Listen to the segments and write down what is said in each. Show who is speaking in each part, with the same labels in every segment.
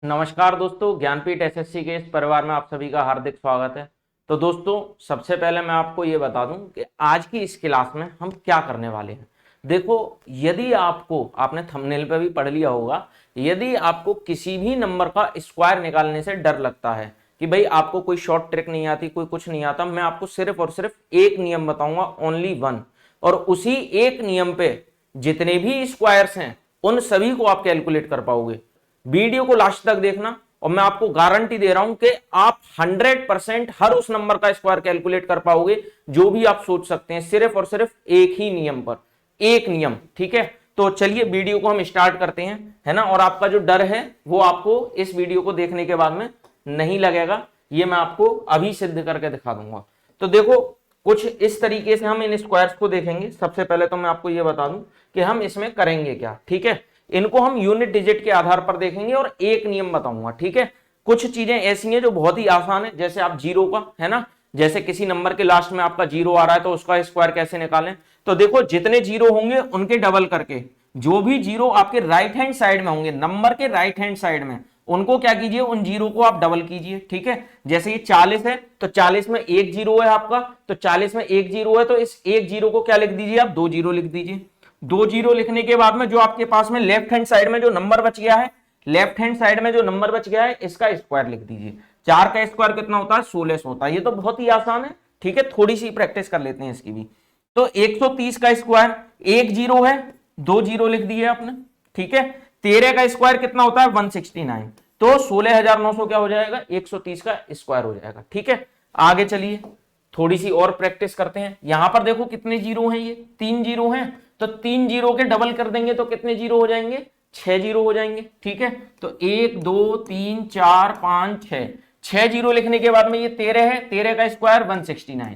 Speaker 1: नमस्कार दोस्तों, ज्ञानपीठ एसएससी के इस परिवार में आप सभी का हार्दिक स्वागत है। तो दोस्तों, सबसे पहले मैं आपको ये बता दूं कि आज की इस क्लास में हम क्या करने वाले हैं। देखो, यदि आपने थंबनेल पे भी पढ़ लिया होगा, यदि आपको किसी भी नंबर का स्क्वायर निकालने से डर लगता है कि भाई आपको कोई शॉर्ट ट्रिक नहीं आती, कोई कुछ नहीं आता, मैं आपको सिर्फ और सिर्फ एक नियम बताऊंगा, ओनली वन। और उसी एक नियम पे जितने भी स्क्वायर्स हैं उन सभी को आप कैलकुलेट कर पाओगे। वीडियो को लास्ट तक देखना और मैं आपको गारंटी दे रहा हूं कि आप 100% हर उस नंबर का स्क्वायर कैलकुलेट कर पाओगे जो भी आप सोच सकते हैं, सिर्फ और सिर्फ एक ही नियम पर, एक नियम। ठीक है, तो चलिए वीडियो को हम स्टार्ट करते हैं, है ना। और आपका जो डर है वो आपको इस वीडियो को देखने के बाद में नहीं लगेगा, ये मैं आपको अभी सिद्ध करके दिखा दूंगा। तो देखो, कुछ इस तरीके से हम इन स्क्वायर्स को देखेंगे। सबसे पहले तो मैं आपको ये बता दूं कि हम इसमें करेंगे क्या। ठीक है, इनको हम यूनिट डिजिट के आधार पर देखेंगे और एक नियम बताऊंगा। ठीक है, कुछ चीजें ऐसी हैं जो बहुत ही आसान है, जैसे आप जीरो का, है ना, जैसे किसी नंबर के लास्ट में आपका जीरो आ रहा है तो उसका स्क्वायर कैसे निकालें। तो देखो, जितने जीरो होंगे उनके डबल करके, जो भी जीरो आपके राइट हैंड साइड में होंगे, नंबर के राइट हैंड साइड में, उनको क्या कीजिए, उन जीरो को आप डबल कीजिए। ठीक है, जैसे ये 40 है तो 40 में एक जीरो है आपका, तो 40 में एक जीरो है तो इस एक जीरो को क्या लिख दीजिए आप, दो जीरो लिख दीजिए। दो जीरो लिखने के बाद में जो आपके पास में लेफ्ट हैंड साइड में जो नंबर बच गया है, लेफ्ट हैंड साइड में जो नंबर बच गया है इसका स्क्वायर लिख दीजिए। 4 का स्क्वायर कितना होता है, 16 होता है। ये तो बहुत ही आसान है। ठीक है, थोड़ी सी प्रैक्टिस कर लेते हैं इसकी भी। तो 130 का स्क्वायर, एक जीरो है, दो जीरो लिख दिए आपने। ठीक है, 13 का स्क्वायर कितना होता है, 169, तो 16,900 क्या हो जाएगा, 130 का स्क्वायर हो जाएगा। ठीक है, आगे चलिए थोड़ी सी और प्रैक्टिस करते हैं। यहां पर देखो कितने जीरो हैं, ये 3 जीरो हैं, तो 3 जीरो के डबल कर देंगे तो कितने जीरो हो जाएंगे, 6 जीरो हो जाएंगे। ठीक है, तो 1 2 3 4 5 6, 6 जीरो लिखने के बाद में ये 13 है, 13 का स्क्वायर 169।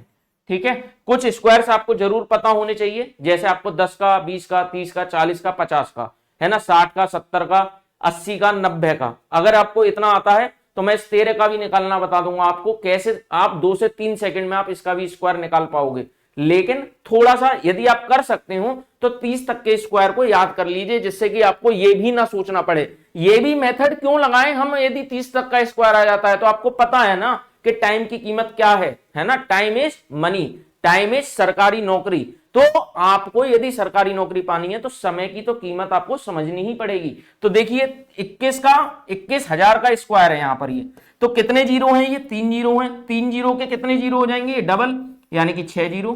Speaker 1: ठीक है, कुछ स्क्वायर्स आपको जरूर पता होने चाहिए, जैसे आपको 10 का, 20 का, 30 का, 40 का, 50 का, है ना, 60 का, 70 का, 80 का, 90 का। अगर आपको इतना आता है तो मैं इस 13 का भी निकालना बता दूंगा आपको, कैसे आप 2 से 3 सेकंड में आप इसका भी स्क्वायर निकाल पाओगे। लेकिन थोड़ा सा यदि आप कर सकते हो तो 30 तक के स्क्वायर को याद कर लीजिए, जिससे कि आपको ये भी ना सोचना पड़े ये भी मेथड क्यों लगाएं हम, यदि 30 तक का स्क्वायर आ जाता है तो आपको पता है ना कि टाइम की कीमत क्या है ना, time is money, time is सरकारी नौकरी। तो आपको यदि सरकारी नौकरी पानी है तो समय की तो कीमत आपको समझनी ही पड़ेगी। तो देखिए 21,000 का स्क्वायर है यहां पर, ये तो कितने जीरो हैं, ये 3 जीरो हैं, 3 जीरो के कितने जीरो हो जाएंगे, डबल, यानी कि 6 जीरो।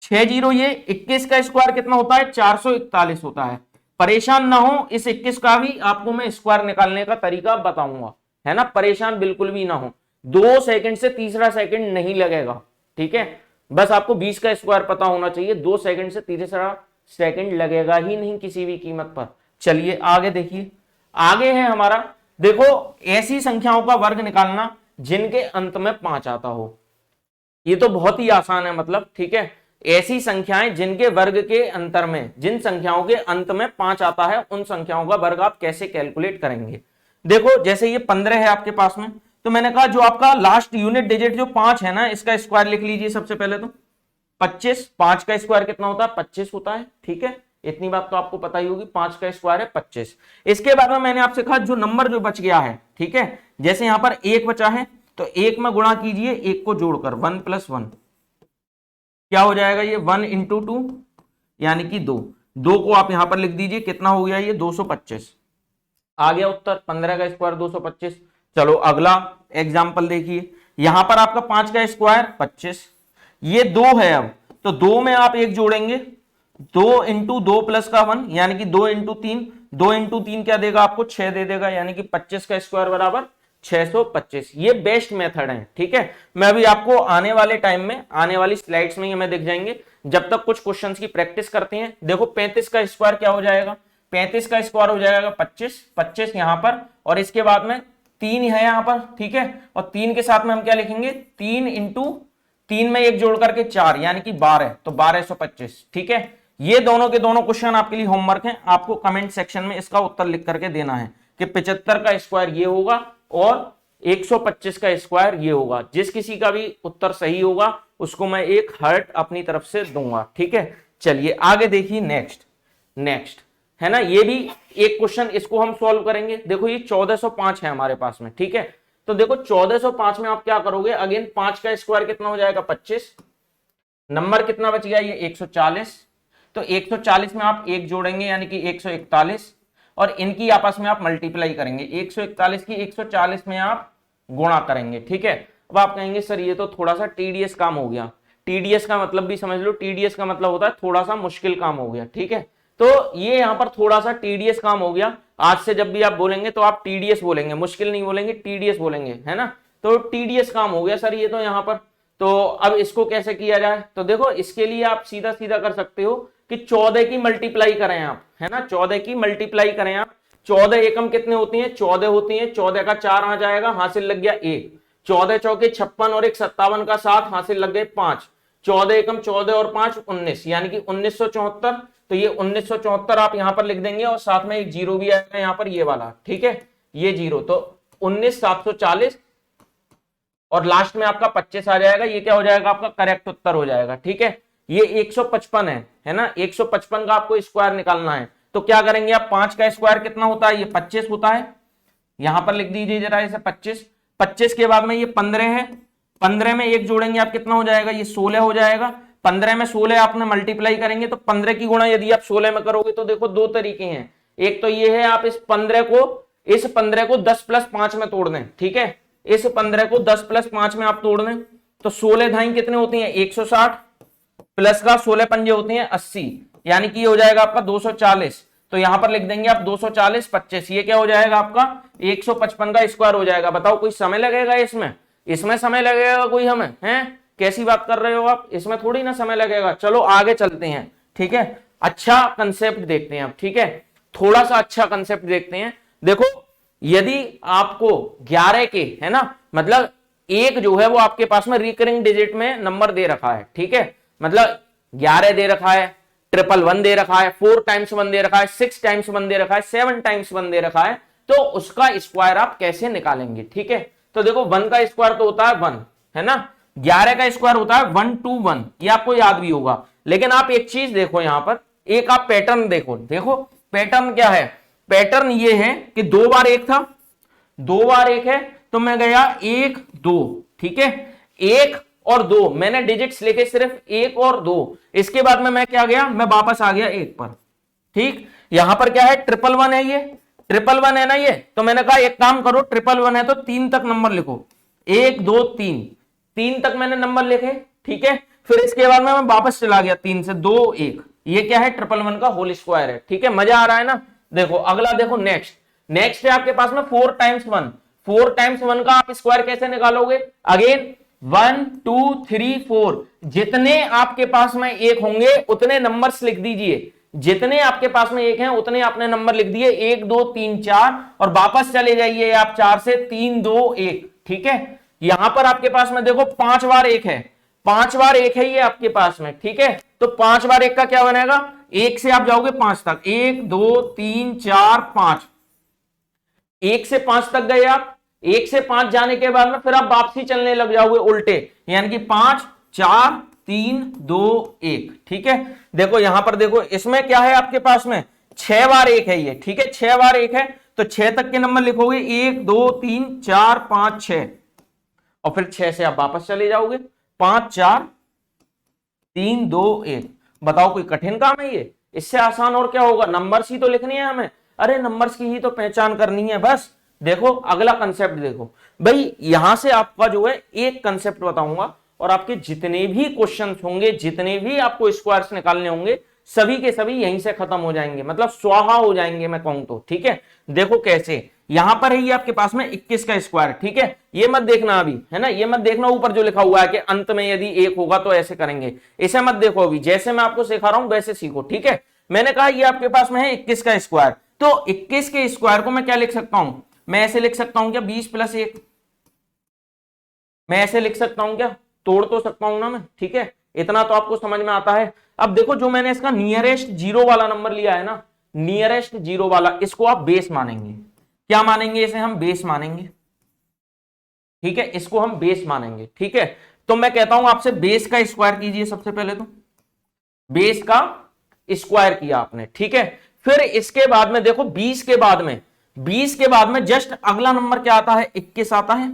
Speaker 1: 6 जीरो, ये 21 का स्क्वायर कितना होता है, 441 होता है। परेशान ना हो, इस 21 का भी आपको मैं स्क्वायर निकालने का तरीका बताऊंगा, है ना, परेशान बिल्कुल भी ना हो। 2 सेकंड से तीसरा सेकंड नहीं लगेगा। ठीक है, बस आपको 20 का स्क्वायर पता होना चाहिए, 2 सेकंड से तीसरा सेकंड लगेगा ही नहीं किसी भी कीमत पर। चलिए आगे देखिए, आगे है हमारा, देखो ऐसी संख्याओं का वर्ग निकालना जिनके अंत में 5 आता हो। ये तो बहुत ही आसान है, मतलब ठीक है, ऐसी संख्याएं जिनके वर्ग के अंतर में, जिन संख्याओं के अंत में 5 आता है, उन संख्याओं का वर्ग आप कैसे कैलकुलेट करेंगे। देखो जैसे ये 15 है आपके पास में, तो मैंने कहा जो आपका लास्ट यूनिट डिजिट जो 5 है ना, इसका स्क्वायर लिख लीजिए सबसे पहले तो 25। 5 का स्क्वायर कितना होता है, 25 होता है। ठीक है, इतनी बात तो आपको पता ही होगी, 5 का स्क्वायर है 25। इसके बाद में मैंने आपसे कहा जो नंबर जो बच गया है, ठीक है, जैसे यहां पर 1 बचा है तो 1 में गुणा कीजिए, 1 को जोड़कर 1 + 1 क्या हो जाएगा, ये 1 × 2 यानी कि 2। 2 को आप यहां पर लिख दीजिए, कितना हो गया ये 225। आ गया उत्तर, 15 का स्क्वायर 225। चलो अगला एग्जाम्पल देखिए, यहां पर आपका 5 का स्क्वायर 25, ये 2 है। अब तो 2 में आप 1 जोड़ेंगे, 2 × 2 + 1 यानी कि 2 × 3, 2 × 3 क्या देगा आपको, 6 दे देगा, यानी कि 25 का स्क्वायर बराबर 625। ये बेस्ट मेथड है। ठीक है, मैं अभी आपको आने वाले टाइम में, आने वाली स्लाइड्स में ये हमें दिख जाएंगे, जब तक कुछ क्वेश्चंस की प्रैक्टिस करते हैं। देखो 35 का स्क्वायर क्या हो जाएगा, 35 का स्क्वायर हो जाएगा 25, 25 यहां पर, और इसके बाद में 3 है यहां पर। ठीक है, और 3 के साथ में हम क्या लिखेंगे, 3 × 3 में 1 जोड़ करके 4 यानी कि 12, तो 1225। ठीक है, ये दोनों के दोनों क्वेश्चन आपके लिए होमवर्क हैं, आपको कमेंट सेक्शन में इसका उत्तर लिख करके देना है कि 75 का स्क्वायर ये होगा और 125 का स्क्वायर ये होगा। जिस किसी का भी उत्तर सही होगा उसको मैं एक हार्ट अपनी तरफ से दूंगा। ठीक है, चलिए आगे देखिए, नेक्स्ट है ना, ये भी एक क्वेश्चन, इसको हम सॉल्व करेंगे। देखो ये 1405 है हमारे पास में, ठीक है। तो देखो 1405 में आप क्या करोगे, अगेन 5 का स्क्वायर कितना हो जाएगा 25, नंबर कितना बच गया ये 140, तो 140 में आप एक जोड़ेंगे यानी कि 141, और इनकी आपस में आप मल्टीप्लाई करेंगे, 141 की 140 में आप गुणा करेंगे, ठीक है। अब आप कहेंगे सर ये तो थोड़ा सा टीडीएस काम हो गया, टीडीएस का मतलब भी समझ लो, टीडीएस का मतलब होता है थोड़ा सा मुश्किल काम हो गया, ठीक है। तो ये यहाँ पर थोड़ा सा टीडीएस काम हो गया, आज से जब भी आप बोलेंगे तो आप टीडीएस बोलेंगे, मुश्किल नहीं बोलेंगे, टीडीएस बोलेंगे, है ना। तो टीडीएस काम हो गया सर ये तो यहाँ पर, तो अब इसको कैसे किया जाए, तो देखो इसके लिए आप सीधा सीधा कर सकते हो कि 14 की मल्टीप्लाई करें आप, है ना, 14 की मल्टीप्लाई करें आप। 14 एकम कितने होती हैं, 14 होती हैं, 14 का 4 आ जाएगा, हासिल लग गया 1, 14 चौके 56 और 1 57 का 7, हासिल लग गए 5, 14 एकम 14 और 5 19, यानी कि 1974। तो ये 1974 आप यहां पर लिख देंगे और साथ में एक जीरो भी आएगा यहां पर, ये वाला, ठीक है, ये जीरो, तो 19740 और लास्ट में आपका 25 आ जाएगा, ये क्या हो जाएगा आपका करेक्ट उत्तर हो जाएगा, ठीक है। ये 155 है ना, 155 का आपको स्क्वायर निकालना है, तो क्या करेंगे आप, 5 का स्क्वायर कितना होता है, ये 25 होता है, यहां पर लिख दीजिए जरा इसे 25, 25 के बाद में ये 15 है, 15 में एक जोड़ेंगे आप कितना हो जाएगा, ये 16 हो जाएगा, 15 में 16 आपने मल्टीप्लाई करेंगे तो 15 की गुणा यदि आप 16 में करोगे तो देखो दो तरीके हैं, एक तो ये है आप इस 15 को 10 + 5 में तोड़ दें, ठीक है, इस 15 को 10 + 5 में आप तोड़ दें तो 16 धाई कितने होती हैं 160, प्लस का 16 पंजे होती हैं 80, यानी कि ये हो जाएगा आपका 240, तो यहां पर लिख देंगे आप 240 25, ये क्या हो जाएगा आपका 155 का स्क्वायर हो जाएगा। बताओ कोई समय लगेगा इसमें समय लगेगा कोई, हमें हैं, कैसी बात कर रहे हो आप, इसमें थोड़ी ना समय लगेगा। चलो आगे चलते हैं, ठीक है, अच्छा कंसेप्ट देखते हैं अब, ठीक है, थोड़ा सा अच्छा कंसेप्ट देखते हैं। देखो यदि आपको 11 के, है ना, मतलब एक जो है वो आपके पास में रिकरिंग डिजिट में नंबर दे रखा है, ठीक है, मतलब 11 दे रखा है, 111 दे रखा है, 4 टाइम्स 1 दे रखा है, 6 टाइम्स 1 दे रखा है, 7 टाइम्स 1 दे रखा है, तो उसका स्क्वायर आप कैसे निकालेंगे, ठीक है। तो देखो 1 का स्क्वायर तो होता है 1, है ना, 11 का स्क्वायर होता है 1 2 1, ये आपको याद भी होगा। लेकिन आप एक चीज देखो यहां पर, एक आप पैटर्न देखो, देखो पैटर्न क्या है, पैटर्न ये है कि 2 बार 1 था, 2 बार 1 है, तो मैं गया 1 2, ठीक है, 1 और 2 मैंने डिजिट्स लिखे सिर्फ 1 और 2, इसके बाद में मैं क्या गया, मैं वापस आ गया 1 पर, ठीक। यहां पर क्या है 111 है, ये 111 है ना ये, तो मैंने कहा एक काम करो 111 है तो 3 तक नंबर लिखो, 1 2 3, 3 तक मैंने नंबर लिखे, ठीक है। फिर इसके बाद में मैं वापस चला गया 3 से 2 1, ये क्या है 111 का होल स्क्वायर है, ठीक है, मजा आ रहा है ना। देखो अगला देखो, नेक्स्ट है आपके पास में 4 टाइम्स 1, 4 टाइम्स 1 का आप स्क्वायर कैसे निकालोगे, अगेन 1 2 3 4, जितने आपके पास में एक होंगे उतने नंबर्स लिख दीजिए, जितने आपके पास में एक हैं उतने आपने नंबर लिख दिए, 1 2 3 4, और वापस चले जाइए आप 4 से 3 2 1, ठीक है। यहां पर आपके पास में देखो 5 बार 1 है, 5 बार 1 है ये आपके पास में, ठीक है, तो 5 बार 1 का क्या बनेगा, 1 से आप जाओगे 5 तक, 1 2 3 4 5, 1 से 5 तक गए आप, 1 से 5 जाने के बाद में फिर आप वापसी चलने लग जाओगे उल्टे, यानी कि 5 4 3 2 1, ठीक है। देखो यहां पर देखो इसमें क्या है आपके पास में 6 बार 1 है ये, ठीक है, 6 बार 1 है, तो 6 तक के नंबर लिखोगे 1 2 3 4 5 6, और फिर 6 से आप वापस चले जाओगे, 5 4 3 2 1। बताओ कोई कठिन काम है ये, इससे आसान और क्या होगा, नंबर्स ही तो लिखनी है हमें, अरे नंबर्स की ही तो पहचान करनी है बस। देखो अगला कंसेप्ट देखो भाई, यहां से आपका जो है एक कंसेप्ट बताऊंगा और आपके जितने भी क्वेश्चन होंगे, जितने भी आपको स्क्वायर्स निकालने होंगे, सभी के सभी यहीं से खत्म हो जाएंगे, मतलब स्वाहा हो जाएंगे मैं कहूं तो, ठीक है। देखो कैसे, यहां पर है ये आपके पास में 21 का स्क्वायर, ठीक है, ये मत देखना अभी, है ना, ये मत देखना ऊपर जो लिखा हुआ है कि अंत में यदि 1 होगा तो ऐसे करेंगे, इसे मत देखो अभी, जैसे मैं आपको सिखा रहा हूं वैसे सीखो, ठीक है। मैंने कहा ये आपके पास में है 21 का स्क्वायर, तो 21 के स्क्वायर को मैं क्या लिख सकता हूं, मैं ऐसे लिख सकता हूं क्या 20 + 1, मैं ऐसे लिख सकता हूं क्या, तोड़ तो सकता हूं ना मैं, ठीक है, इतना तो आपको समझ में आता है। अब देखो जो मैंने इसका नियरेस्ट जीरो वाला नंबर लिया है ना, नियरेस्ट जीरो वाला, इसको आप बेस मानेंगे, क्या मानेंगे, इसे हम बेस मानेंगे, ठीक है, इसको हम बेस मानेंगे, ठीक है। तो मैं कहता हूं आपसे बेस का स्क्वायर कीजिए, सबसे पहले तो बेस का स्क्वायर किया आपने, ठीक है, फिर इसके बाद में देखो 20 के बाद में, 20 के बाद में जस्ट अगला नंबर क्या आता है, 21 आता है।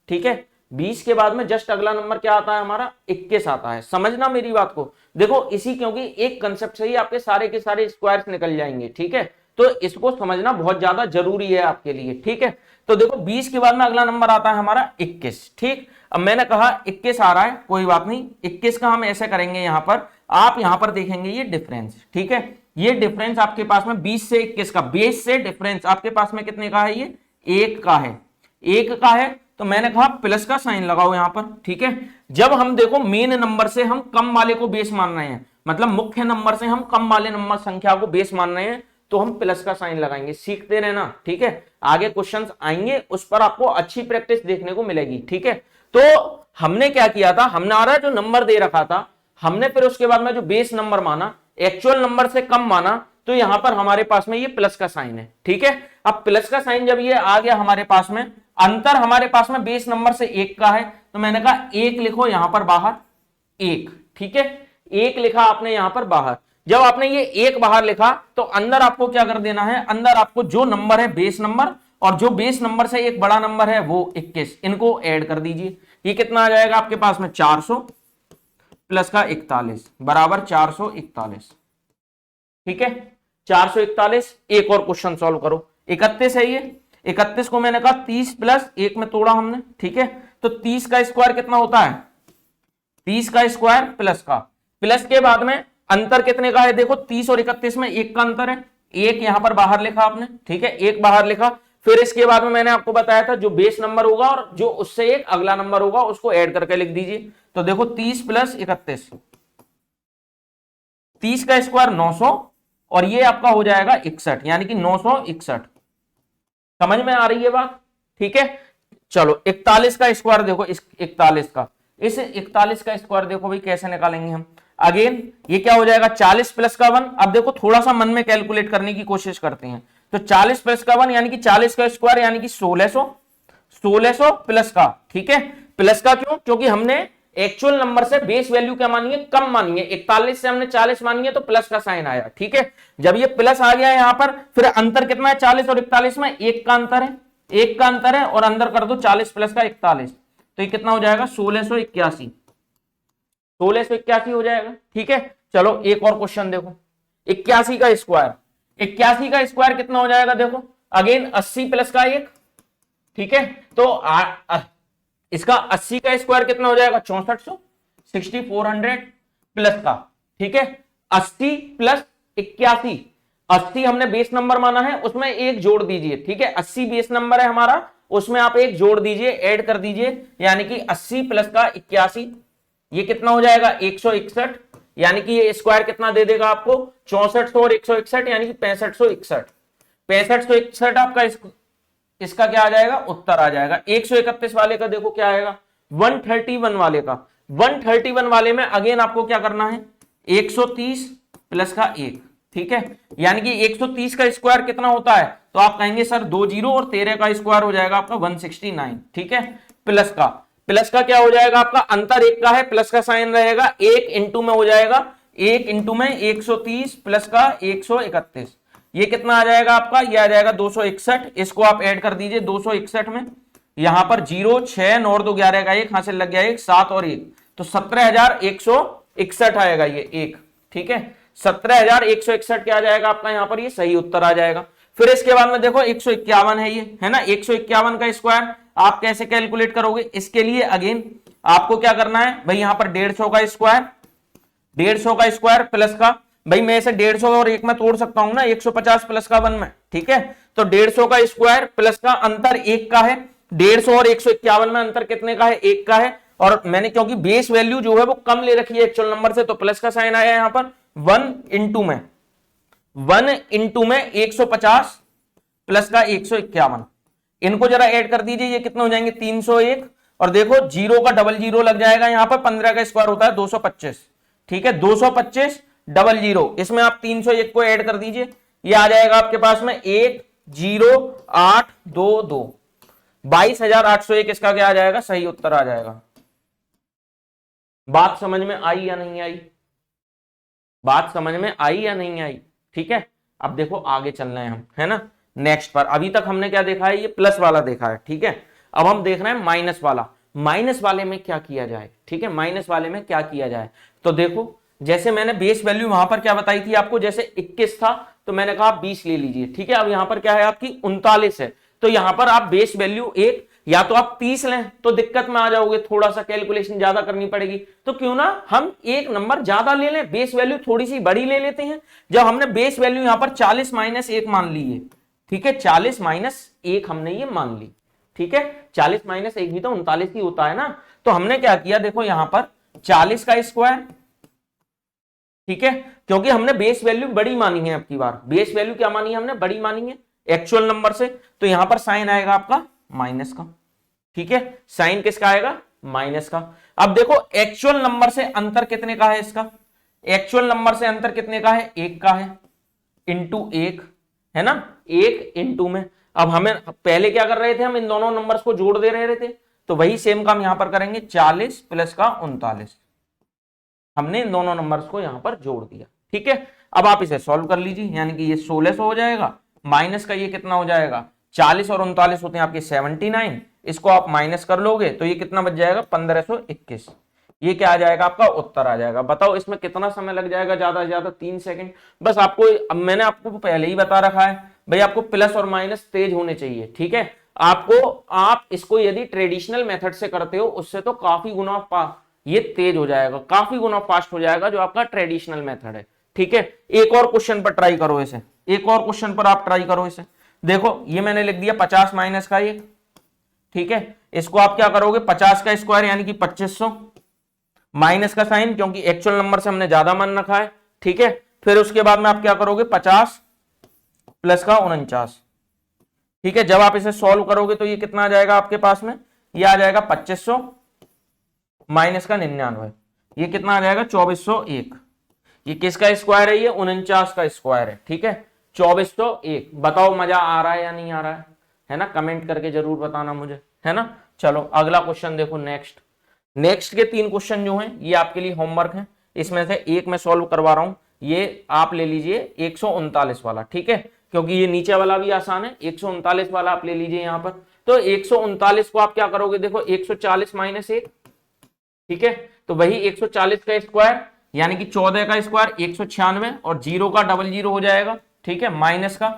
Speaker 1: ठीक है, 20 के बाद में जस्ट अगला नंबर क्या आता है हमारा, 21 आता है। समझना मेरी बात को, देखो इसी, क्योंकि एक कंसेप्ट से ही आपके सारे के सारे स्क्वायर्स निकल जाएंगे। ठीक है, तो इसको समझना बहुत ज्यादा जरूरी है आपके लिए। ठीक है, तो देखो 20 के बाद में अगला नंबर आता है हमारा 21। ठीक, अब मैंने कहा 21 आ रहा है, कोई बात नहीं, 21 का हम ऐसे करेंगे, यहां पर आप यहां पर देखेंगे ये डिफरेंस। ठीक है, ये डिफरेंस आपके पास में 20 से 21 का, 20 से डिफरेंस आपके पास में कितने का है, ये 1 का है, 1 का है। तो मैंने कहा प्लस का साइन लगाओ यहां पर। ठीक है, जब हम देखो मेन नंबर से हम कम वाले को बेस मान रहे हैं, मतलब मुख्य नंबर से हम कम वाले नंबर संख्या को बेस मान रहे हैं, तो हम प्लस का साइन लगाएंगे। सीखते रहना। ठीक है, आगे क्वेश्चंस आएंगे, उस पर आपको अच्छी प्रैक्टिस देखने को मिलेगी। ठीक है, तो हमने क्या किया था, हमने आ रहा जो नंबर दे रखा था, हमने फिर उसके बाद में जो बेस नंबर माना, एक्चुअल नंबर से कम माना, तो यहां पर हमारे पास में ये प्लस का साइन है। ठीक है, अब प्लस का साइन जब ये आ गया हमारे पास में, अंतर हमारे पास में बेस नंबर से 1 का है, तो मैंने कहा 1 लिखो यहां पर बाहर, 1। ठीक है, 1 लिखा आपने यहां पर बाहर। जब आपने ये 1 बाहर लिखा, तो अंदर आपको क्या कर देना है, अंदर आपको जो नंबर है बेस नंबर, और जो बेस नंबर से एक बड़ा नंबर है वो 21, इनको ऐड कर दीजिए। ये कितना आ जाएगा आपके पास में, 400 प्लस का 41 बराबर 441। ठीक है, 441। एक और क्वेश्चन सॉल्व करो, 31 है ये, 31 को मैंने कहा 30 प्लस 1 में तोड़ा हमने। ठीक है, तो 30 का स्क्वायर कितना होता है, 30 का स्क्वायर प्लस का, प्लस के बाद में अंतर कितने का है, देखो 30 और 31 में 1 का अंतर है, 1 यहां पर बाहर लिखा आपने। ठीक है, 1 बाहर लिखा, फिर इसके बाद में मैंने आपको बताया था जो बेस नंबर होगा और जो उससे एक अगला नंबर होगा उसको ऐड करके लिख दीजिए। तो देखो 30 प्लस 31, 30 का स्क्वायर 900, और ये आपका हो जाएगा 61, यानी कि 961। समझ में आ रही है बात। ठीक है, चलो 41 का स्क्वायर देखो, इस 41 का, इस 41 का स्क्वायर देखो भाई कैसे निकालेंगे हम। अगेन ये क्या हो जाएगा, 40 प्लस का 1। अब देखो थोड़ा सा मन में कैलकुलेट करने की कोशिश करते हैं, तो 40 प्लस का 1 यानी कि 40 का स्क्वायर यानी कि 1600, 1600 प्लस का। ठीक है, प्लस का क्यों, क्योंकि हमने एक्चुअल नंबर से बेस वैल्यू क्या मानी है, कम मानी है, 41 से हमने 40 मानी है, तो प्लस का साइन आया। ठीक है, जब ये प्लस आ गया यहां पर, फिर अंतर कितना है 40 और 41 में, 1 का अंतर है, 1 का अंतर है, और अंदर कर दो 40 प्लस का 41, तो ये कितना हो जाएगा 1681, 1681 हो जाएगा। ठीक है, चलो एक और क्वेश्चन देखो, 81 का स्क्वायर, 81 का स्क्वायर कितना हो जाएगा, देखो अगेन 80 प्लस का 1। ठीक है, तो इसका 80 का स्क्वायर कितना हो जाएगा, 6400, 6400 प्लस का। ठीक है, 80 प्लस 81, 80 हमने बेस नंबर माना है, उसमें एक जोड़ दीजिए। ठीक है, 80 बेस नंबर है हमारा, उसमें आप एक जोड़ दीजिए, ऐड कर दीजिए, यानी कि 80 प्लस का 81, ये कितना हो जाएगा 161, यानी कि ये स्क्वायर कितना दे देगा आपको, 6400 और 161 यानी कि 6561, 6561 आपका इसका क्या आ जाएगा, उत्तर आ जाएगा। 131 वाले का देखो क्या आएगा, 131 वाले का, 131 वाले में अगेन आपको क्या करना है, 130 प्लस का 1। ठीक है, यानी कि 130 का स्क्वायर कितना होता है, तो आप कहेंगे सर 2 जीरो, और 13 का स्क्वायर हो जाएगा आपका 169। ठीक है, प्लस का, प्लस का क्या हो जाएगा आपका, अंतर 1 का है, प्लस का साइन रहेगा, 1 इंटू में हो जाएगा, 1 इंटू में 130 प्लस का 131, ये कितना आ जाएगा आपका, ये आ जाएगा 261। इसको आप ऐड कर दीजिए 261 में, यहां पर 0 6 9 2 11 का 1 हासिल लग गया, 1 7 और 1, तो 17161 आएगा ये 1। ठीक है, 17161 क्या आ जाएगा आपका, यहां पर ये सही उत्तर आ जाएगा। फिर इसके बाद में देखो 151 है, ये है ना, 151 का स्क्वायर आप कैसे कैलकुलेट करोगे, इसके लिए अगेन आपको क्या करना है भाई, यहां पर 150 का स्क्वायर, 150 का स्क्वायर प्लस का, भाई मैं इसे 150 और 1 में तोड़ सकता हूं ना, 150 प्लस का 1 में। ठीक है, तो 150 का स्क्वायर प्लस का, अंतर 1 का है, 150 और 151 में अंतर कितने का है, 1 का है, और मैंने क्योंकि बेस वैल्यू जो है वो कम ले रखी है एक्चुअल नंबर से, तो प्लस का साइन आया यहां पर, 1 इंटू में 150 प्लस का 151, इनको जरा ऐड कर दीजिए, ये कितने हो जाएंगे 301, और देखो जीरो का डबल जीरो लग जाएगा यहां पर, 15 का स्क्वायर होता है 225। ठीक है, 225 डबल जीरो, इसमें आप 301 को ऐड कर दीजिए, ये आ जाएगा आपके पास में 10822, 22,801 इसका क्या आ जाएगा, सही उत्तर आ जाएगा। बात समझ में आई या नहीं आई, बात समझ में आई या नहीं आई। ठीक है, अब देखो आगे चलना है हम, है ना, नेक्स्ट पर। अभी तक हमने क्या देखा है, ये प्लस वाला देखा है, ठीक है। अब हम देख रहे हैं माइनस वाला। माइनस वाले में क्या किया जाए, ठीक है, माइनस वाले में क्या किया जाए। तो देखो जैसे मैंने बेस वैल्यू वहां पर क्या बताई थी आपको, जैसे 21 था तो मैंने कहा 20 ले लीजिए, ठीक है। अब यहां पर क्या है आपकी 39 है, तो यहां पर आप बेस वैल्यू एक या तो आप 30 लें तो दिक्कत में आ जाओगे, थोड़ा सा कैलकुलेशन ज्यादा करनी पड़ेगी। तो क्यों ना हम एक नंबर ज्यादा ले लें, बेस वैल्यू थोड़ी सी बड़ी ले लेते हैं। जब हमने बेस वैल्यू यहां पर 40 माइनस 1 मान ली है, ठीक है, 40 माइनस 1 हमने ये मान ली, ठीक है। 40 माइनस 1 भी तो 39 ही होता है ना। तो हमने क्या किया, देखो यहां पर 40 का स्क्वायर, ठीक है, क्योंकि हमने बेस वैल्यू बड़ी मानी है। अब की बार बेस वैल्यू क्या मानी है हमने, बड़ी मानी है एक्चुअल नंबर से। तो यहां पर साइन आएगा आपका माइनस का, ठीक है, साइन किसका आएगा, माइनस का। अब देखो एक्चुअल नंबर से अंतर कितने का है इसका, एक्चुअल नंबर से अंतर कितने का है, 1 का है, इंटू 1, है ना, 1 इंटू में। अब हमें पहले क्या कर रहे थे, हम इन दोनों नंबर्स को जोड़ दे रहे थे, तो वही सेम काम यहां पर करेंगे, 40 प्लस का 39, हमने इन दोनों नंबर्स को यहां पर जोड़ दिया, ठीक है। अब आप इसे सॉल्व कर लीजिए, यानी कि ये 1600 हो जाएगा, माइनस का ये कितना हो जाएगा, 40 और 39 होते हैं आपके 79, इसको आप माइनस कर लोगे तो ये कितना बच जाएगा, 1521। ये क्या आ जाएगा, आपका उत्तर आ जाएगा। बताओ इसमें कितना समय लग जाएगा, ज्यादा से ज्यादा 3 सेकंड बस। आपको अब मैंने आपको पहले ही बता रखा है भाई, आपको प्लस और माइनस तेज होने चाहिए, ठीक है। आपको, आप इसको यदि ट्रेडिशनल मेथड से करते हो उससे तो काफी गुना ये तेज हो जाएगा, काफी गुना फास्ट हो जाएगा जो आपका ट्रेडिशनल मेथड है, ठीक है। एक और क्वेश्चन पर ट्राई करो इसे, एक और क्वेश्चन पर आप ट्राई करो इसे। देखो ये मैंने लिख दिया 50 माइनस का ये, ठीक है, इसको आप क्या करोगे, 50 का स्क्वायर यानी कि 2500, माइनस का साइन क्योंकि एक्चुअल नंबर से हमने ज्यादा मान रखा है, ठीक है। फिर उसके बाद में आप क्या करोगे, 50 प्लस का 49, ठीक है। जब आप इसे सॉल्व करोगे तो ये कितना आ जाएगा आपके पास में, ये आ जाएगा 2500 माइनस का 99, ये कितना आ जाएगा 2401। ये किसका स्क्वायर है, ये 49 का स्क्वायर है, ठीक है, 2401। बताओ मजा आ रहा है या नहीं आ रहा है ना, कमेंट करके जरूर बताना मुझे, है ना। चलो अगला क्वेश्चन देखो, नेक्स्ट। नेक्स्ट के 3 क्वेश्चन जो हैं ये आपके लिए होमवर्क है, इसमें से एक मैं सॉल्व करवा रहा हूं, ये आप ले लीजिए 139 वाला, ठीक है, क्योंकि ये नीचे वाला भी आसान है। 139 वाला आप ले लीजिए यहां पर। तो 139 को आप क्या करोगे, देखो 140 माइनस 1, ठीक है, तो वही 140 का स्क्वायर यानी कि 14 का स्क्वायर 196, और 0 का डबल 0 हो जाएगा, ठीक है, माइनस का,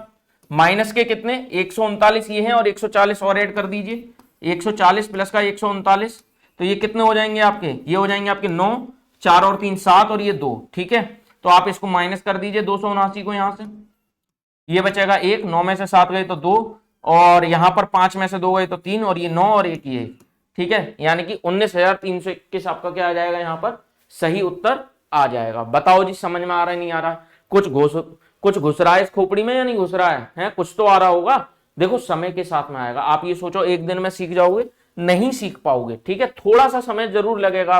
Speaker 1: माइनस के कितने 139 ये हैं और 140 और ऐड कर दीजिए, 140 प्लस का 139, तो ये कितने हो जाएंगे आपके, ये हो जाएंगे आपके 9, 4 और 3 7 और ये 2, ठीक है। तो आप इसको माइनस कर दीजिए 279 को यहां से, ये बचेगा 1, 9 में से 7 गए तो 2, और यहां पर 5 में से 2 गए तो 3, और ये 9 और 1 ये, ठीक है, यानी कि 19,321 आपका क्या आ जाएगा, यहां पर सही उत्तर आ जाएगा। बताओ जी समझ में आ रहा है नहीं आ रहा है, कुछ घुस रहा है इस खोपड़ी में या नहीं घुस रहा है, कुछ तो आ रहा होगा। देखो समय के साथ में आएगा, आप ये सोचो एक दिन में सीख जाओगे, नहीं सीख पाओगे, ठीक है, थोड़ा सा समय जरूर लगेगा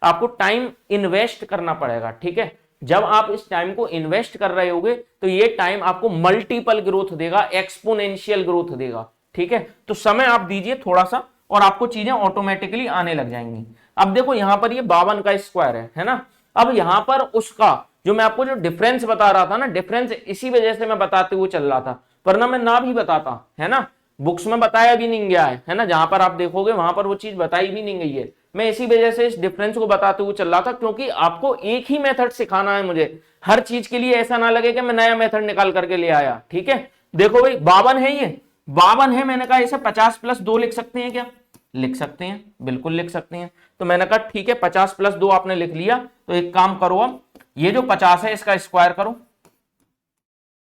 Speaker 1: आपको टाइम इन्वेस्ट करना पड़ेगा, ठीक है। जब आप इस टाइम को इन्वेस्ट कर रहे होगे तो ये टाइम आपको मल्टीपल ग्रोथ देगा, एक्सपोनेंशियल ग्रोथ देगा, ठीक है। तो समय आप दीजिए थोड़ा सा और आपको चीजें ऑटोमेटिकली आने लग जाएंगी। अब देखो यहां पर ये 52 का स्क्वायर है ना। अब यहां पर उसका जो मैं आपको जो डिफरेंस बता रहा था ना, डिफरेंस इसी वजह से मैं बताते हुए चल रहा था, वरना मैं ना भी बताता, है ना, बुक्स में बताया भी नहीं गया है ना, जहां पर आप देखोगे वहां पर वो चीज बताई भी नहीं गई है। मैं इसी वजह से इस डिफरेंस को बताते हुए चल रहा था, क्योंकि आपको एक ही मेथड सिखाना है मुझे हर चीज के लिए, ऐसा ना लगे कि मैं नया मेथड निकाल करके ले आया, ठीक है। देखो भाई 52 है, ये 52 है, मैंने कहा इसे 50 प्लस 2 लिख सकते हैं क्या, लिख सकते हैं, बिल्कुल लिख सकते हैं। तो मैंने कहा ठीक है 50 प्लस 2 आपने लिख लिया, तो एक काम करो, अब ये जो 50 है इसका स्क्वायर करो,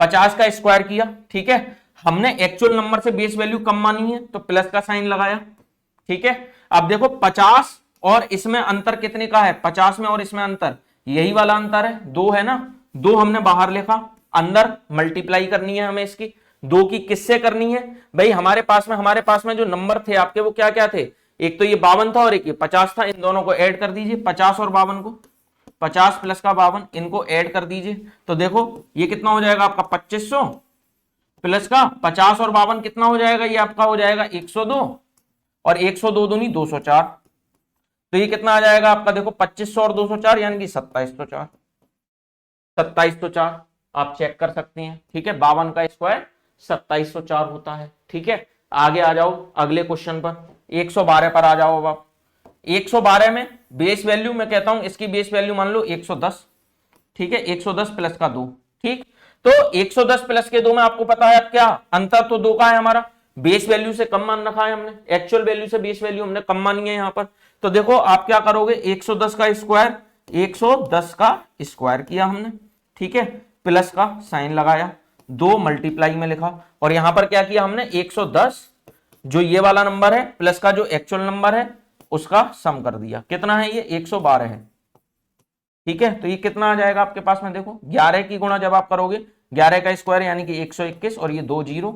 Speaker 1: 50 का स्क्वायर किया, ठीक है। हमने एक्चुअल नंबर से बेस वैल्यू कम मानी है तो प्लस का साइन लगाया, ठीक है। अब देखो 50 और इसमें अंतर कितने का है, 50 में और इसमें अंतर यही वाला अंतर है, 2 है ना, 2 हमने बाहर लिखा, अंदर मल्टीप्लाई करनी है हमें इसकी, 2 की किससे करनी है भाई, हमारे पास में जो नंबर थे आपके वो क्या क्या थे, एक तो ये 52 था और एक ये 50 था, इन दोनों को ऐड कर दीजिए, 50 और 52 को, 50 प्लस का 52 इनको ऐड कर दीजिए, तो देखो ये कितना हो जाएगा आपका 2500 प्लस का 50 और 52 कितना हो जाएगा, ये आपका हो जाएगा 102, और 102 दूनी 204, तो ये कितना आ जाएगा आपका, देखो 2500 और 204 यानी कि 2704, 2704। आप चेक कर सकते हैं। ठीक है, 52 का स्क्वायर 2704 होता है। ठीक है, आगे आ जाओ अगले क्वेश्चन पर, 112 पर आ जाओ। अब आप 112 में बेस वैल्यू मैं कहता हूं, इसकी बेस वैल्यू मान लो 110। ठीक है, 110 प्लस का 2। ठीक, तो 110 प्लस के 2 में आपको पता है अब क्या अंतर, तो 2 का है हमारा, बेस वैल्यू से कम मान रखा है हमने, एक्चुअल वैल्यू से बेस वैल्यू हमने कम मानी है यहां पर। तो देखो आप क्या करोगे, 110 का स्क्वायर, 110 का स्क्वायर किया हमने। ठीक है, प्लस का साइन लगाया, 2 मल्टीप्लाई में लिखा, और यहां पर क्या किया हमने, 110 जो ये वाला नंबर है प्लस का जो एक्चुअल नंबर है उसका सम कर दिया। कितना है ये, 112 है। ठीक है, तो ये कितना आ जाएगा आपके पास में, देखो 11 की गुणा जब आप करोगे, 11 का स्क्वायर यानी कि 121, और ये 2 जीरो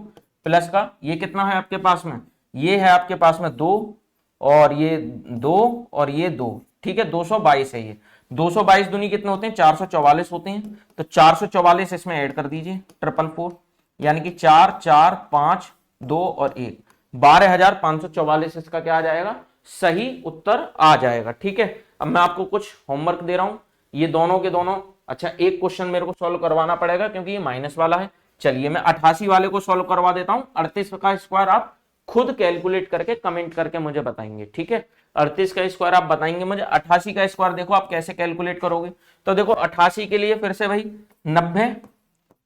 Speaker 1: प्लस का ये कितना है आपके पास में, ये है आपके पास में 2, और ये 2, और ये 2। ठीक है, 222 है ये, 222 दूनी कितने होते हैं, 444 होते हैं। तो 444 इसमें ऐड कर दीजिए, 444, यानी कि 4 4 5 2 और 1, 12,544 इसका क्या आ जाएगा, सही उत्तर आ जाएगा। ठीक है, अब मैं आपको कुछ होमवर्क दे रहा हूं, ये दोनों के दोनों, अच्छा एक क्वेश्चन मेरे को सॉल्व करवाना पड़ेगा क्योंकि ये माइनस वाला है। चलिए मैं 88 वाले को सॉल्व करवा देता हूं। 38 का स्क्वायर आप खुद कैलकुलेट करके कमेंट करके मुझे बताएंगे। ठीक है, 38 का स्क्वायर आप बताएंगे मुझे। 88 का स्क्वायर देखो आप कैसे कैलकुलेट करोगे, तो देखो 88 के लिए फिर से भाई 90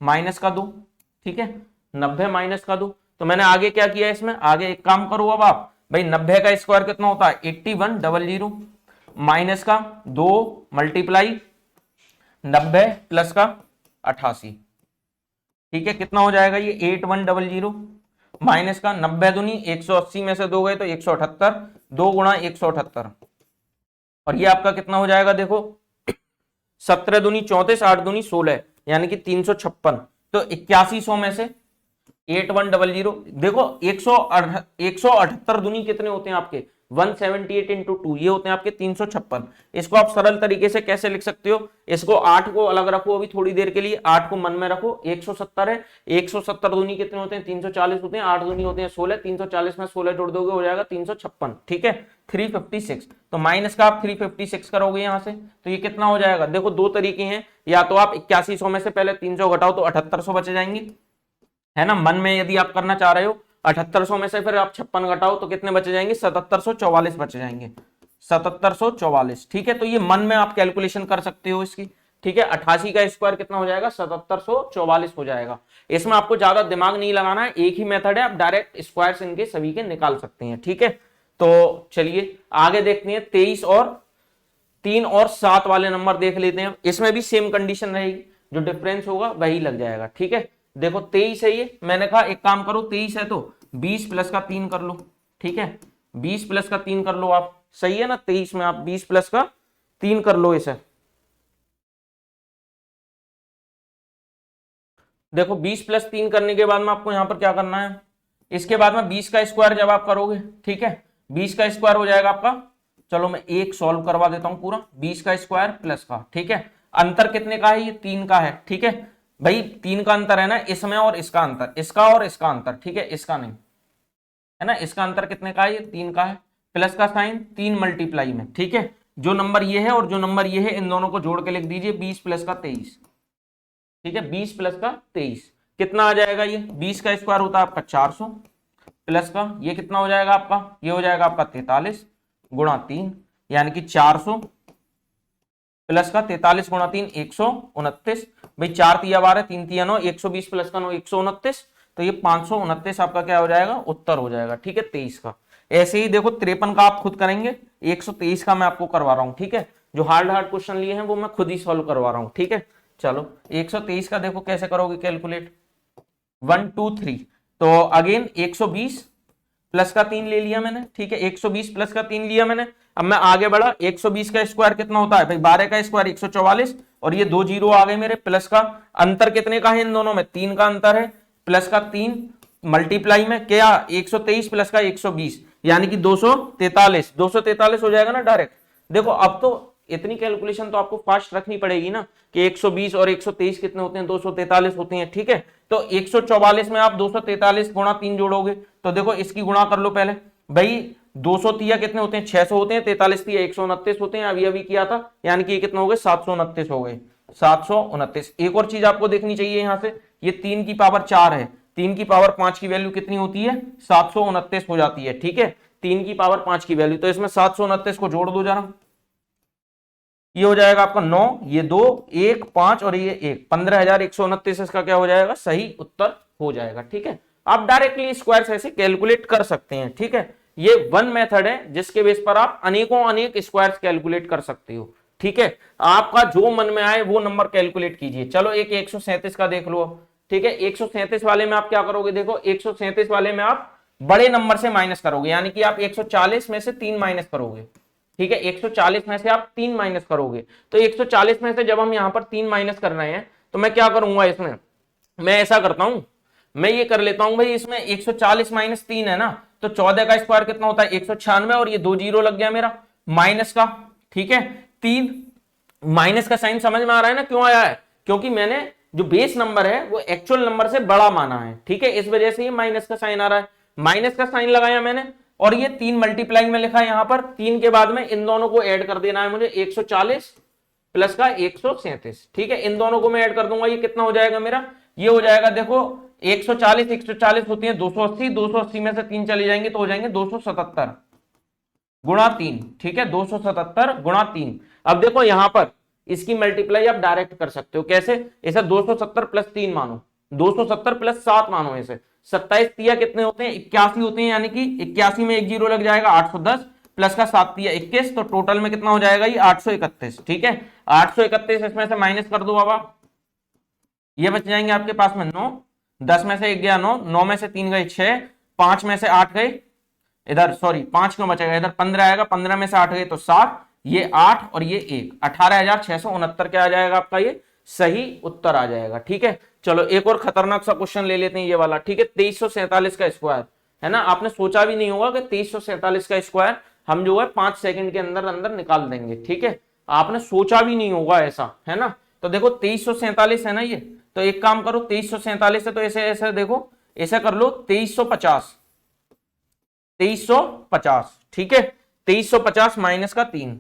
Speaker 1: माइनस का 2। ठीक है, 90 माइनस का 2, तो मैंने आगे क्या किया इसमें, आगे एक काम करो अब आप भाई, 90 का स्क्वायर कितना होता है, 8100, माइनस का 2 मल्टीप्लाई 90 प्लस का 88। ठीक है, कितना हो जाएगा ये, 8100, माइनस का 90 दूनी 180 में से 2 गए तो 178, 2 गुणा 178, और ये आपका कितना हो जाएगा, देखो 17 दूनी 34, 8 दूनी 16, यानी कि 356। तो 8100 में से 8100, देखो 178 दूनी कितने होते हैं आपके, 178 इंटू 2, ये होते हैं आपके 356। इसको आप सरल तरीके से कैसे लिख सकते हो, इसको 8 को अलग रखो अभी थोड़ी देर के लिए, 8 को मन में रखो, 170 है, 170 दूनी कितने होते हैं, 340 होते हैं, 8 दूनी होते हैं 16, 340 में 16 जोड़ दोगे हो जाएगा 356। ठीक है, 356, तो माइनस का आप 356 करोगे यहां से, तो ये कितना हो जाएगा, देखो दो तरीके हैं, या तो आप 8100 में से पहले 300 घटाओ तो 7800 बचे जाएंगे, है ना, मन में यदि आप करना चाह रहे हो। 7800 में से फिर आप 56 घटाओ तो कितने बचे जाएंगे, 7744 बचे जाएंगे, 7744। ठीक है, तो ये मन में आप कैलकुलेशन कर सकते हो इसकी। ठीक है, 88 का स्क्वायर कितना हो जाएगा, 7744 हो जाएगा। इसमें आपको ज्यादा दिमाग नहीं लगाना है, एक ही मेथड है, आप डायरेक्ट स्क्वायर्स इनके सभी के निकाल सकते हैं। ठीक है, तो चलिए आगे देखते हैं, 23 और 3 और 7 वाले नंबर देख लेते हैं। इसमें भी सेम कंडीशन रहेगी, जो डिफरेंस होगा वही लग जाएगा। ठीक है, देखो 23 है ये, मैंने कहा एक काम करो, 23 है तो 20 प्लस का 3 कर लो। ठीक है, 20 प्लस का 3 कर लो आप, सही है ना, 23 में आप 20 प्लस का 3 कर लो इसे। देखो 20 प्लस 3 करने के बाद में आपको यहां पर क्या करना है, इसके बाद में 20 का स्क्वायर जब आप करोगे, ठीक है, 20 का स्क्वायर हो जाएगा आपका, चलो मैं एक सॉल्व करवा देता हूं पूरा, 20 का स्क्वायर प्लस का। ठीक है, अंतर कितने का है, ये 3 का है। ठीक है भाई, 3 का अंतर है ना इसमें, और इसका अंतर, इसका और इसका अंतर। ठीक है, इसका नहीं है ना, इसका अंतर कितने का है, ये 3 का है, प्लस का साइन 3 मल्टीप्लाई में। ठीक है, जो नंबर ये है और जो नंबर ये है इन दोनों को जोड़ के लिख दीजिए, 20 प्लस का 23। ठीक है, 20 प्लस का 23 कितना आ जाएगा, ये 20 का स्क्वायर होता है आपका 400, प्लस का ये कितना हो जाएगा आपका, ये हो जाएगा आपका 43 गुणा 3, यानी कि 400 प्लस का 43 गुणा 3 129। भाई 4 तिया 12, 3 तिया 9, 120 प्लस का 9 129, तो ये 529 आपका क्या हो जाएगा, उत्तर हो जाएगा। ठीक है, 23 का। ऐसे ही देखो 53 का आप खुद करेंगे, 123 का मैं आपको करवा रहा हूं। ठीक है, जो हार्ड क्वेश्चन लिए हैं वो मैं खुद ही सॉल्व करवा रहा हूं। ठीक है, चलो 123 का देखो कैसे करोगे कैलकुलेट, 1 2 3, तो अगेन 120 प्लस का 3 ले लिया मैंने। ठीक है, 120 प्लस का 3 लिया मैंने। अब मैं आगे बढ़ा, 120 का स्क्वायर कितना होता है भाई, 12 का स्क्वायर 144, और ये 2 जीरो आ गए मेरे, प्लस का अंतर कितने का है इन दोनों में, 3 का अंतर है, प्लस का 3 मल्टीप्लाई में क्या, 123 प्लस का 120, यानी कि 243, 243 हो जाएगा ना डायरेक्ट। देखो अब तो इतनी कैलकुलेशन तो आपको फास्ट रखनी पड़ेगी ना, कि 120 और 123 कितने होते हैं, 243 होते हैं। ठीक है, तो 144 में आप 243 गुणा 3 जोड़ोगे, तो देखो इसकी गुणा कर लो पहले भाई, 200 तिया कितने होते हैं, 600 होते हैं, 43 तिया 129 होते हैं, अभी अभी किया था, यानी कि कितने हो गए, 729 हो गए, 729। एक और चीज आपको देखनी चाहिए यहां से, ये 3 की पावर 4 है, 3 की पावर 5 की वैल्यू कितनी होती है, 729 हो जाती है। ठीक है, 3 की पावर 5 की वैल्यू, तो इसमें 729 को जोड़ दो जरा, ये हो जाएगा आपका 9, ये 2, 1, 5 और ये 1, 15,129 इसका क्या हो जाएगा, सही उत्तर हो जाएगा। ठीक है, आप डायरेक्टली स्क्वायर ऐसे कैलकुलेट कर सकते हैं। ठीक है, ये वन मेथड है जिसके बेस पर आप अनेकों अनेक स्क्वायर्स कैलकुलेट कर सकते हो। ठीक है, आपका जो मन में आए वो नंबर कैलकुलेट कीजिए। चलो एक 137 का देख लो अब। ठीक है, 137 वाले में आप क्या करोगे, देखो 137 वाले में आप बड़े नंबर से माइनस करोगे, यानी कि आप 140 में से 3 माइनस करोगे। ठीक है, 140 में से आप 3 माइनस करोगे, तो 140 में से जब हम यहां पर 3 माइनस कर रहे हैं तो मैं क्या करूंगा इसमें, मैं ऐसा करता हूं, मैं ये कर लेता हूं भाई, इसमें 140 माइनस 3 है ना, तो 14 का स्क्वायर कितना होता है, 196, और ये 2 जीरो लग गया मेरा माइनस का। ठीक है, 3 माइनस का साइन समझ में आ रहा है ना, क्यों आया है, क्योंकि मैंने जो बेस नंबर है वो एक्चुअल नंबर से बड़ा माना है। ठीक है, इस वजह से ये माइनस का साइन आ रहा है, माइनस का साइन लगाया मैंने, और ये 3 मल्टीप्लाई में लिखा है यहां पर, 3 के बाद में इन दोनों को ऐड कर देना है मुझे, 140 प्लस का 137। ठीक है, इन दोनों को मैं ऐड कर दूंगा, ये कितना हो जाएगा मेरा, ये हो जाएगा देखो 140 140 होती है 280, 280 में से 3 चले जाएंगे तो हो जाएंगे 277 गुणा 3। ठीक है, 277 गुणा 3। अब देखो यहां पर इसकी मल्टीप्लाई आप डायरेक्ट कर सकते हो, कैसे, ऐसा 270 प्लस 3 मानो, 270 प्लस 7 मानो, ऐसे 27 तिया कितने होते हैं, 81 होते हैं, यानी कि 81 में एक जीरो लग जाएगा, 810 प्लस का 7 तिया 21, तो टोटल में कितना हो जाएगा ये 831। ठीक है, 831 इसमें से माइनस कर दो बाबा, ये बच जाएंगे आपके पास में 9, 10 में से 1 गया 9, 9 में से 3 गए 6, 5 में से 8 गए, इधर सॉरी 5 क्यों बचेगा, इधर 15 आएगा, 15 में से 8 गए तो 7, ये 8 और ये 1, 18,669 क्या आ जाएगा आपका, ये सही उत्तर आ जाएगा। ठीक है, चलो एक और खतरनाक सा क्वेश्चन ले लेते हैं ये वाला। ठीक है, 2347 का स्क्वायर है ना, आपने सोचा भी नहीं होगा कि 2347 का स्क्वायर हम जो है 5 सेकंड के अंदर अंदर निकाल देंगे। ठीक है, आपने सोचा भी नहीं होगा ऐसा, है ना। तो देखो 2347 है ना ये, तो एक काम करो, 2347 है तो ऐसे ऐसे देखो, ऐसा कर लो 2350, 2350। ठीक है, 2350 माइनस का 3।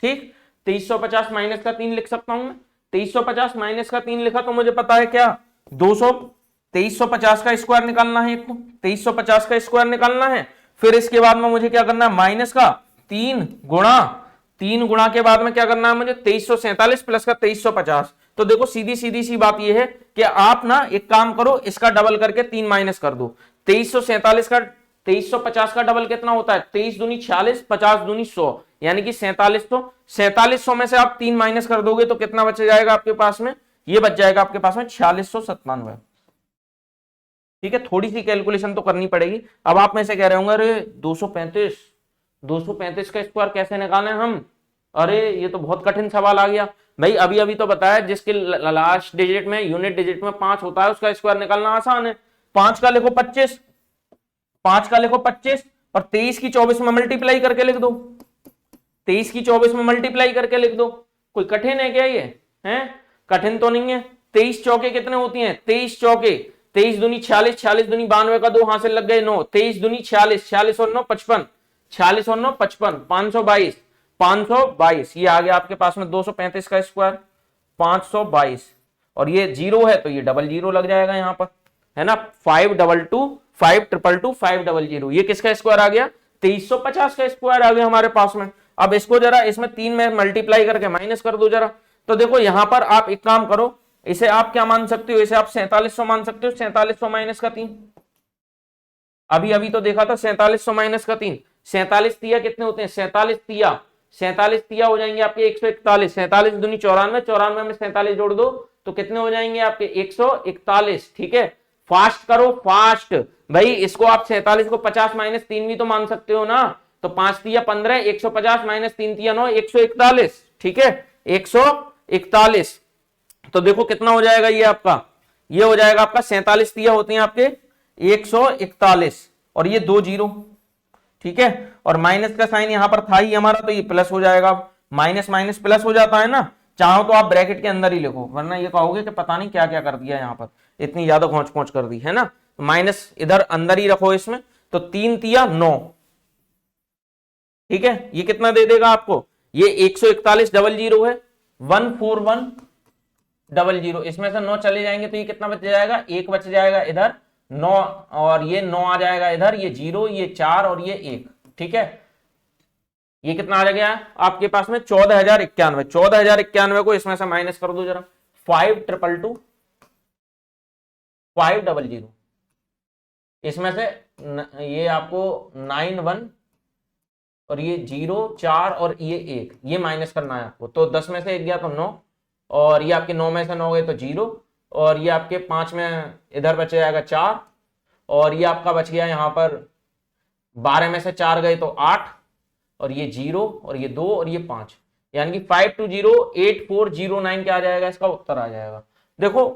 Speaker 1: ठीक, 2350 माइनस का 3 लिख सकता हूं मैं, 2350 माइनस का 3 लिखा तो मुझे पता है क्या, 200, 2350 का स्क्वायर निकालना है, एक तो 2350 का स्क्वायर निकालना है, फिर इसके बाद में मुझे क्या करना है, माइनस का 3 गुणा, 3 गुणा के बाद में क्या करना है मुझे, 2347 प्लस का 2350। तो देखो सीधी सीधी सी बात यह है कि आप ना एक काम करो, इसका डबल करके 3 माइनस कर दो, 2347 का 2350 का डबल कितना होता है, 23 दूनी 46, 50 दूनी 100, यानी कि 4700, 4700 में से आप 3 माइनस कर दोगे तो कितना बच जाएगा आपके पास में, ये बच जाएगा आपके पास में 4697। ठीक है, थोड़ी सी कैलकुलेशन तो करनी पड़ेगी। अब आप में से कह रहे होंगे अरे 235 का स्क्वायर कैसे निकालें हम, अरे ये तो बहुत कठिन सवाल आ गया। भाई अभी अभी तो बताया, जिसके लास्ट डिजिट में यूनिट डिजिट में 5 होता है उसका स्क्वायर निकालना आसान है। 5 का लिखो 25, 5 का लिखो 25 और 23 की 24 में मल्टीप्लाई करके लिख दो, 23 की 24 में मल्टीप्लाई करके लिख दो। कोई कठिन है क्या ये, है कठिन तो नहीं है। 23 चौके कितने होती हैं, 23 चौके, 23 दूनी 46, 46 दूनी 92 का 2 हासिल लग गए 9, 23 दूनी 46, 46 और 9 55, 46 और 9 55, 522, 522, ये आ गया आपके पास में 235 का स्क्वायर 522, और ये जीरो है तो ये डबल जीरो लग जाएगा यहाँ पर, है ना, 522 522 500, ये किसका स्क्वायर आ गया, 2350 का स्क्वायर आ गया हमारे पास में। अब इसको जरा इसमें 3 में मल्टीप्लाई करके माइनस कर दो जरा, तो देखो यहां पर आप एक काम करो, इसे आप क्या मान सकते हो, इसे आप 4700 मान सकते हो, 4700 माइनस का 3, अभी अभी तो देखा था 4700 माइनस का 3, 47 तिया कितने होते हैं, 47 तिया हो जाएंगे आपके 141, 47 दूनी 94, 94 में 47 जोड़ दो तो कितने हो जाएंगे आपके 141। ठीक है, फास्ट करो फास्ट भाई, इसको आप 47 को 50 माइनस 3 भी तो मान सकते हो ना, तो 5 तिया 15, 150 माइनस 3 तिया 9, 141। ठीक है, 141, तो देखो कितना हो जाएगा ये आपका, ये हो जाएगा आपका 47 तिया होते हैं आपके 141 और ये 2 जीरो। ठीक है, और माइनस का साइन यहां पर था ही हमारा, तो ये प्लस हो जाएगा, माइनस माइनस प्लस हो जाता है ना, चाहो तो आप ब्रैकेट के अंदर ही लिखो, वरना ये कहोगे कि पता नहीं क्या क्या कर दिया यहां पर, इतनी ज्यादा घोंच पहुंच कर दी है ना, तो माइनस इधर अंदर ही रखो इसमें, तो 3 तिया 9। ठीक है, ये कितना दे देगा आपको, ये 141 डबल जीरो है 141 00, इसमें से 9 चले जाएंगे तो ये कितना बच जाएगा, 1 बच जाएगा इधर 9, और ये 9 आ जाएगा इधर, ये 0, ये 4 और ये 1। ठीक है, ये कितना आ गया आपके पास में 14,091। 14,091 को इसमें से माइनस कर दो जरा, 5222 500, इसमें से ये आपको 91 और ये 0 4 और ये 1, ये माइनस करना है आपको। तो 10 में से 1 गया तो 9, और ये आपके 9 में से 9 गए तो 0, और ये आपके 5 में इधर बच जाएगा 4, और ये आपका बच गया यहाँ पर 12 में से 4 गए तो 8, और ये 0 और ये 2 और ये 5, यानी कि 5208,409 क्या आ जाएगा, इसका उत्तर आ जाएगा। देखो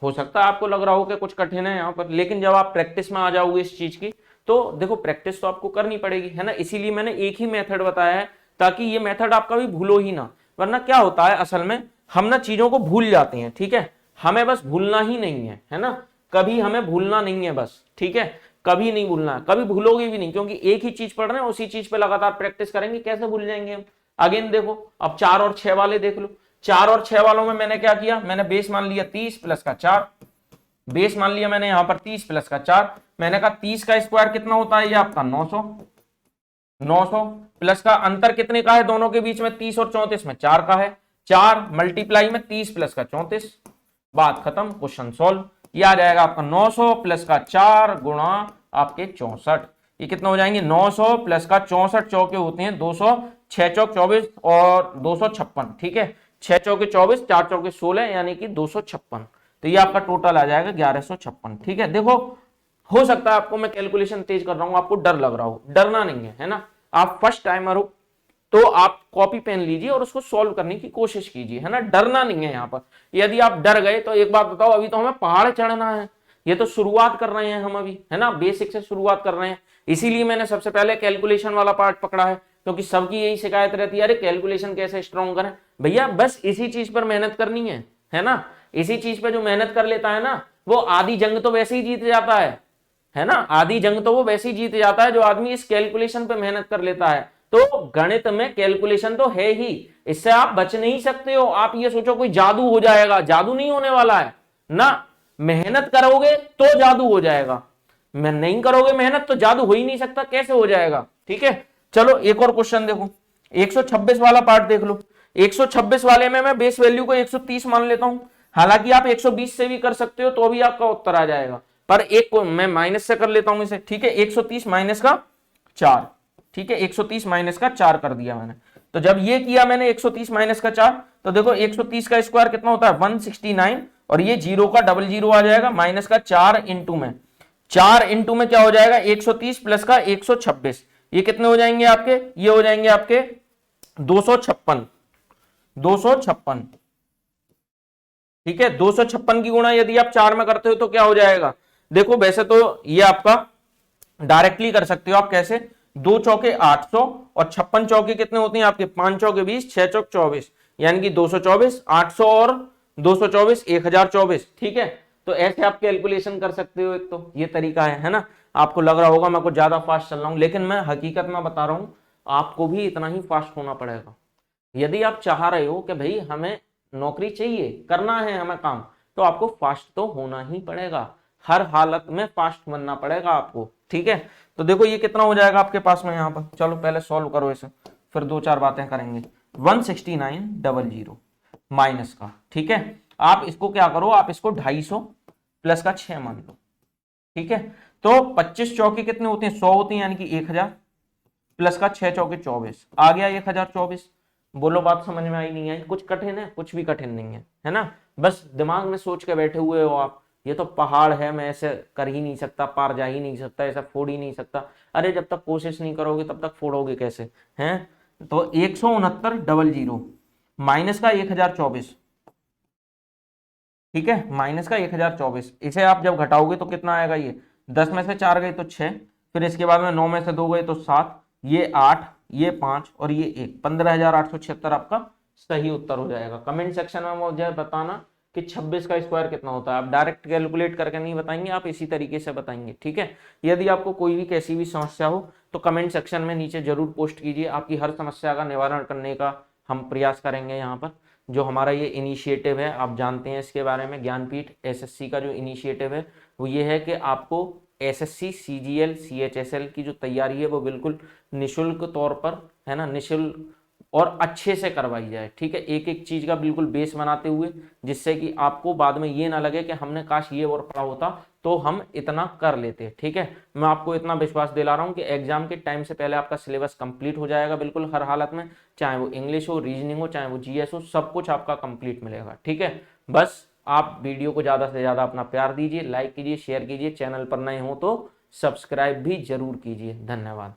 Speaker 1: हो सकता है आपको लग रहा हो कि कुछ कठिन है यहाँ पर, लेकिन जब आप प्रैक्टिस में आ जाओगे इस चीज की तो देखो प्रैक्टिस तो आपको करनी पड़ेगी, है ना। इसीलिए मैंने एक ही मेथड बताया है ताकि ये मेथड आपका भी भूलो ही ना, वरना क्या होता है असल में हम ना चीजों को भूल जाते हैं। ठीक है, हमें बस भूलना ही नहीं है ना, कभी हमें भूलना नहीं है बस। ठीक है, कभी नहीं भूलना है, कभी भूलोगे भी नहीं, क्योंकि एक ही चीज पढ़ रहे हैं, उसी चीज पे लगातार प्रैक्टिस करेंगे, कैसे भूल जाएंगे हम। अगेन देखो, अब 4 और 6 वाले देख लो। 4 और 6 वालों में मैंने क्या किया, मैंने बेस मान लिया 30 प्लस का 4, बेस मान लिया मैंने यहां पर 30 प्लस का 4। मैंने कहा 30 का स्क्वायर कितना होता है, ये आपका 900। 900 प्लस का अंतर कितने का है दोनों के बीच में, 30 और 34 में 4 का है। 4 मल्टीप्लाई में 30 प्लस का 34, बात खत्म, क्वेश्चन सॉल्व। ये आ जाएगा आपका 900 प्लस का 4 गुणा आपके 64, ये कितना हो जाएंगे 900 प्लस का 64 चौके होते हैं 200, 6 चौक 24 और 256। ठीक है, 6 चौके 24, 4 चौके 16, यानी कि 256। तो ये आपका टोटल आ जाएगा 1156। ठीक है, देखो हो सकता है आपको मैं कैलकुलेशन तेज कर रहा हूं, आपको डर लग रहा हो, डरना नहीं है ना। आप फर्स्ट टाइमर हो तो आप कॉपी पेन लीजिए और उसको सॉल्व करने की कोशिश कीजिए, है ना, डरना नहीं है यहाँ पर। यदि आप डर गए तो एक बात बताओ, अभी तो हमें पहाड़ चढ़ना है, ये तो शुरुआत कर रहे हैं हम अभी, है ना, बेसिक से शुरुआत कर रहे हैं। इसीलिए मैंने सबसे पहले कैलकुलेशन वाला पार्ट पकड़ा है, क्योंकि सबकी यही शिकायत रहती है, अरे कैलकुलेशन कैसे स्ट्रॉन्ग करें। भैया बस इसी चीज पर मेहनत करनी है ना। इसी चीज पे जो मेहनत कर लेता है ना, वो आधी जंग तो वैसे ही जीत जाता है ना, आधी जंग तो वो वैसे ही जीत जाता है जो आदमी इस कैलकुलेशन पे मेहनत कर लेता है। तो गणित में कैलकुलेशन तो है ही, इससे आप बच नहीं सकते हो। आप ये सोचो कोई जादू हो जाएगा, जादू नहीं होने वाला है ना। मेहनत करोगे तो जादू हो जाएगा, मैं नहीं करोगे मेहनत तो जादू हो ही नहीं सकता, कैसे हो जाएगा। ठीक है, चलो एक और क्वेश्चन देखो, 126 वाला पार्ट देख लो। 126 वाले में मैं बेस वैल्यू को 130 मान लेता हूं, हालांकि आप 120 से भी कर सकते हो तो भी आपका उत्तर आ जाएगा, पर एक को मैं माइनस से कर लेता हूं इसे। ठीक है, 130 माइनस का 4, ठीक है 130 माइनस का 4 कर दिया मैंने। तो जब ये किया मैंने 130 माइनस का 4, तो देखो 130 का स्क्वायर कितना होता है 169, और ये 0 का डबल 0 आ जाएगा, माइनस का 4 इंटू में 4 इंटू में क्या हो जाएगा 130 प्लस का 126, ये कितने हो जाएंगे आपके, ये हो जाएंगे आपके 256। 256, ठीक है, 256 की गुणा यदि आप 4 में करते हो तो क्या हो जाएगा। देखो वैसे तो ये आपका डायरेक्टली कर सकते हो आप, कैसे, 2 चौके 800 और 56 चौके कितने होते हैं आपके 5 चौके 20, 6 चौक 24, यानी कि 224, 800 और 224 1024। ठीक है, तो ऐसे आप कैलकुलेशन कर सकते हो, एक तो ये तरीका है ना। आपको लग रहा होगा मैं कुछ ज्यादा फास्ट चल रहा हूं, लेकिन मैं हकीकत में बता रहा हूं, आपको भी इतना ही फास्ट होना पड़ेगा। यदि आप चाह रहे हो कि भाई हमें नौकरी चाहिए, करना है हमें काम, तो आपको फास्ट तो होना ही पड़ेगा, हर हालत में फास्ट बनना पड़ेगा आपको। ठीक है, तो देखो ये कितना हो जाएगा आपके पास में यहाँ पर, चलो पहले सॉल्व करो इसे, फिर 2-4 बातें करेंगे। 16900 माइनस का, ठीक है, आप इसको क्या करो, आप इसको 250 प्लस का 6 मान लो। ठीक है, तो 25 चौके कितने होते हैं 100 होते हैं, यानी कि 1000 प्लस का 6 चौके 24 आ गया 1024। बोलो बात समझ में आई नहीं आई, कुछ कठिन है, कुछ भी कठिन नहीं है ना। बस दिमाग में सोच के बैठे हुए हो आप, ये तो पहाड़ है, मैं ऐसे कर ही नहीं सकता, पार जा ही नहीं सकता, ऐसा फोड़ ही नहीं सकता। अरे जब तक कोशिश नहीं करोगे तब तक फोड़ोगे कैसे हैं। तो 16900 माइनस का 1024, ठीक है, माइनस का 1024, इसे आप जब घटाओगे तो कितना आएगा, ये 10 में से 4 गए तो 6, फिर इसके बाद में 9 में से 2 गए तो 7, ये 8, ये 5 और ये 1, 15,876 आपका सही उत्तर हो जाएगा। कमेंट सेक्शन में मुझे बताना कि 26 का स्क्वायर कितना होता है। आप डायरेक्ट कैलकुलेट करके नहीं बताएंगे, आप इसी तरीके से बताएंगे। ठीक है, यदि आपको कोई भी कैसी भी समस्या हो तो कमेंट सेक्शन में नीचे जरूर पोस्ट कीजिए, आपकी हर समस्या का निवारण करने का हम प्रयास करेंगे यहाँ पर। जो हमारा ये इनिशिएटिव है, आप जानते हैं इसके बारे में, ज्ञानपीठ एसएससी का जो इनिशिएटिव है वो ये है कि आपको एसएससी सीजीएल सीएचएसएल की जो तैयारी है वो बिल्कुल निशुल्क तौर पर, है ना, निशुल्क और अच्छे से करवाई जाए। ठीक है, एक एक चीज का बिल्कुल बेस बनाते हुए, जिससे कि आपको बाद में ये ना लगे कि हमने काश ये और पढ़ा होता तो हम इतना कर लेते। ठीक है, मैं आपको इतना विश्वास दिला रहा हूँ कि एग्जाम के टाइम से पहले आपका सिलेबस कंप्लीट हो जाएगा बिल्कुल हर हालत में, चाहे वो इंग्लिश हो, रीजनिंग हो, चाहे वो जीएस हो, सब कुछ आपका कंप्लीट मिलेगा। ठीक है, बस आप वीडियो को ज़्यादा से ज़्यादा अपना प्यार दीजिए, लाइक कीजिए, शेयर कीजिए, चैनल पर नए हो तो सब्सक्राइब भी जरूर कीजिए। धन्यवाद।